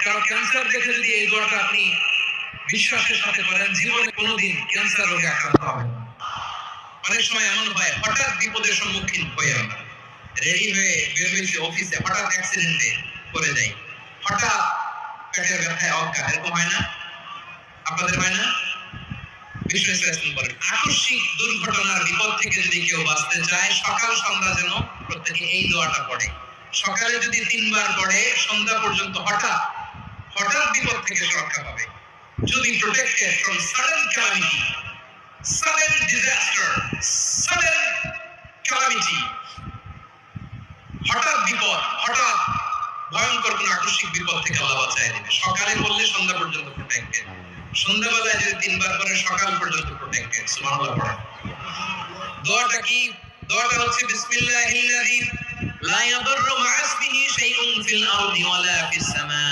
কারণ ক্যান্সার দেখে যদি এই দোয়াটা আপনি বিশ্বাসের সাথে করেন, জীবনে কোনোদিন ক্যান্সার রোগে আক্রান্ত হবেন না। অনেক সময় এমন হয়, হঠাৎ বিপদের সম্মুখীন হয়ে আমরা রেডি হয়ে বের হয়েছি অফিসে, হঠাৎ অ্যাক্সিডেন্টে পড়ে যাই, হঠাৎ পেটের ব্যথায় অজ্ঞা, এরকম হয় না? আপনাদের হয় না? আকস্মিক দুর্ঘটনার বিপদ থেকে যদি কেউ বাঁচতে চায়, সকাল সন্ধ্যা যেন প্রত্যেকে এই দোয়াটা পড়ে। সকালে যদি 3 বার পড়ে, সন্ধ্যা পর্যন্ত হঠাৎ বিপদ থেকে রক্ষা পাবে। To be protected from sudden calamity, sudden disaster, sudden calamity, হঠাৎ বিপদ, হঠাৎ ভয়ঙ্কর কোন আকস্মিক বিপদ থেকে আল্লাহ বাঁচায় দিবে। সকালে বললে সন্ধ্যা পর্যন্ত প্রোটেক্টেড, সন্ধ্যাবেলায় যদি 3 বার করে সকাল পর্যন্ত প্রোটেক্টেড। সুবহানাল্লাহ পড়েন। দোয়াটা কি? দোয়াটা হচ্ছে বিসমিল্লাহিল্লাযী লা ইয়াদুররু মা ইসমিহি শাইউন ফিল আরদি ওয়ালা ফিস সামা।